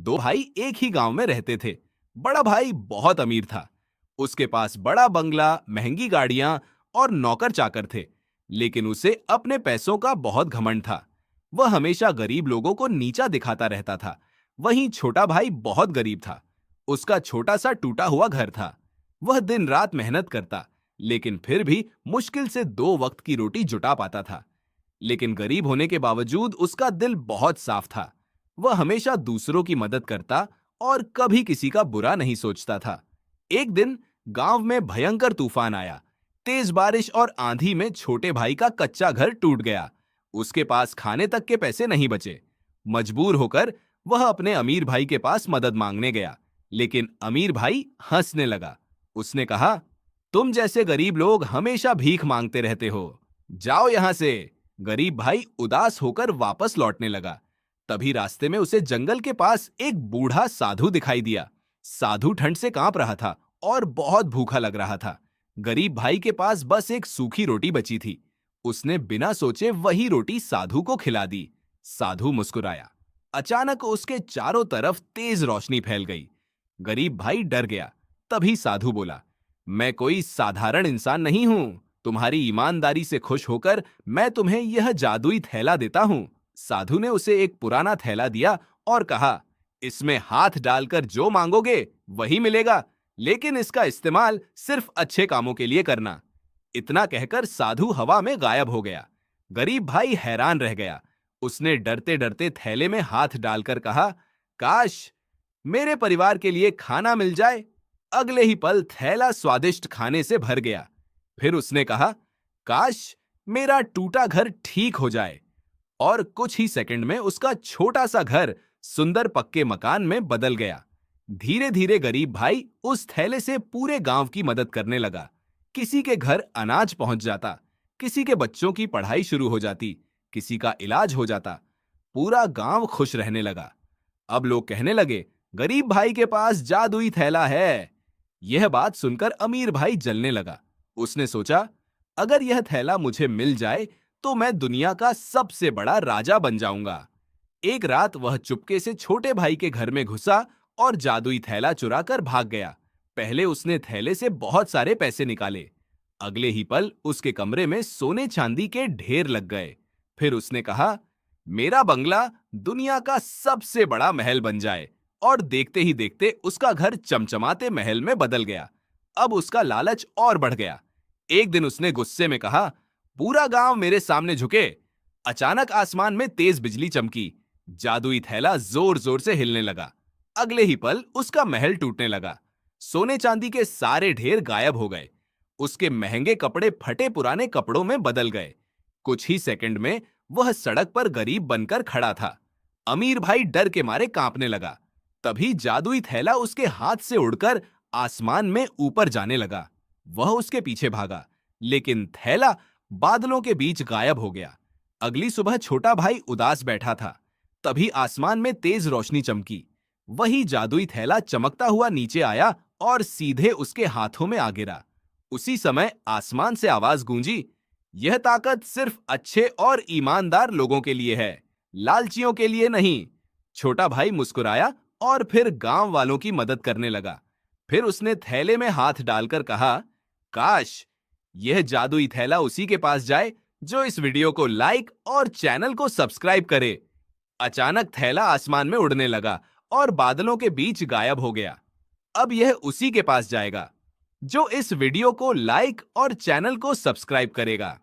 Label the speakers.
Speaker 1: दो भाई एक ही गांव में रहते थे। बड़ा भाई बहुत अमीर था। उसके पास बड़ा बंगला, महंगी गाड़ियां और नौकर चाकर थे। लेकिन उसे अपने पैसों का बहुत घमंड था। वह हमेशा गरीब लोगों को नीचा दिखाता रहता था। वहीं छोटा भाई बहुत गरीब था। उसका छोटा सा टूटा हुआ घर था। वह दिन रात मेहनत करता, लेकिन फिर भी मुश्किल से 2 वक्त की रोटी जुटा पाता था। लेकिन गरीब होने के बावजूद उसका दिल बहुत साफ था। वह हमेशा दूसरों की मदद करता और कभी किसी का बुरा नहीं सोचता था। एक दिन गांव में भयंकर तूफान आया। तेज बारिश और आंधी में छोटे भाई का कच्चा घर टूट गया। उसके पास खाने तक के पैसे नहीं बचे। मजबूर होकर वह अपने अमीर भाई के पास मदद मांगने गया, लेकिन अमीर भाई हंसने लगा। उसने कहा, तुम जैसे गरीब लोग हमेशा भीख मांगते रहते हो, जाओ यहां से। गरीब भाई उदास होकर वापस लौटने लगा। तभी रास्ते में उसे जंगल के पास एक बूढ़ा साधु दिखाई दिया। साधु ठंड से कांप रहा था और बहुत भूखा लग रहा था। गरीब भाई के पास बस एक सूखी रोटी बची थी। उसने बिना सोचे वही रोटी साधु को खिला दी। साधु मुस्कुराया। अचानक उसके चारों तरफ तेज रोशनी फैल गई। गरीब भाई डर गया। तभी साधु बोला, मैं कोई साधारण इंसान नहीं हूं। तुम्हारी ईमानदारी से खुश होकर मैं तुम्हें यह जादुई थैला देता हूं। साधु ने उसे एक पुराना थैला दिया और कहा, इसमें हाथ डालकर जो मांगोगे वही मिलेगा, लेकिन इसका इस्तेमाल सिर्फ अच्छे कामों के लिए करना। इतना कहकर साधु हवा में गायब हो गया। गरीब भाई हैरान रह गया। उसने डरते डरते थैले में हाथ डालकर कहा, काश मेरे परिवार के लिए खाना मिल जाए। अगले ही पल थैला स्वादिष्ट खाने से भर गया। फिर उसने कहा, काश मेरा टूटा घर ठीक हो जाए। और कुछ ही सेकंड में उसका छोटा सा घर सुंदर पक्के मकान में बदल गया। धीरे धीरे गरीब भाई उस थैले से पूरे गांव की मदद करने लगा। किसी के घर अनाज पहुंच जाता, किसी के बच्चों की पढ़ाई शुरू हो जाती, किसी का इलाज हो जाता। पूरा गांव खुश रहने लगा। अब लोग कहने लगे, गरीब भाई के पास जादुई थैला है। यह बात सुनकर अमीर भाई जलने लगा। उसने सोचा, अगर यह थैला मुझे मिल जाए तो मैं दुनिया का सबसे बड़ा राजा बन जाऊंगा। एक रात वह चुपके से छोटे भाई के घर में घुसा और जादुई थैला चुराकर भाग गया। पहले उसने थैले से बहुत सारे पैसे निकाले। अगले ही पल उसके कमरे में सोने चांदी के ढेर लग गए। फिर उसने कहा, मेरा बंगला दुनिया का सबसे बड़ा महल बन जाए। और देखते ही देखते उसका घर चमचमाते महल में बदल गया। अब उसका लालच और बढ़ गया। एक दिन उसने गुस्से में कहा, पूरा गांव मेरे सामने झुके। अचानक आसमान में तेज बिजली चमकी। जादुई थैला जोर जोर से हिलने लगा। अगले ही पल उसका महल टूटने लगा। सोने चांदी के सारे ढेर गायब हो गए। उसके महंगे कपड़े फटे पुराने कपड़ों में बदल गए। कुछ ही सेकंड में वह सड़क पर गरीब बनकर खड़ा था। अमीर भाई डर के मारे कांपने लगा। तभी जादुई थैला उसके हाथ से उड़कर आसमान में ऊपर जाने लगा। वह उसके पीछे भागा, लेकिन थैला बादलों के बीच गायब हो गया। अगली सुबह छोटा भाई उदास बैठा था। तभी आसमान में तेज रोशनी चमकी। वही जादुई थैला चमकता हुआ नीचे आया और सीधे उसके हाथों में आ गिरा। उसी समय आसमान से आवाज गूंजी, यह ताकत सिर्फ अच्छे और ईमानदार लोगों के लिए है, लालचियों के लिए नहीं। छोटा भाई मुस्कुराया और फिर गांव वालों की मदद करने लगा। फिर उसने थैले में हाथ डालकर कहा, काश यह जादुई थैला उसी के पास जाए जो इस वीडियो को लाइक और चैनल को सब्सक्राइब करे। अचानक थैला आसमान में उड़ने लगा और बादलों के बीच गायब हो गया। अब यह उसी के पास जाएगा जो इस वीडियो को लाइक और चैनल को सब्सक्राइब करेगा।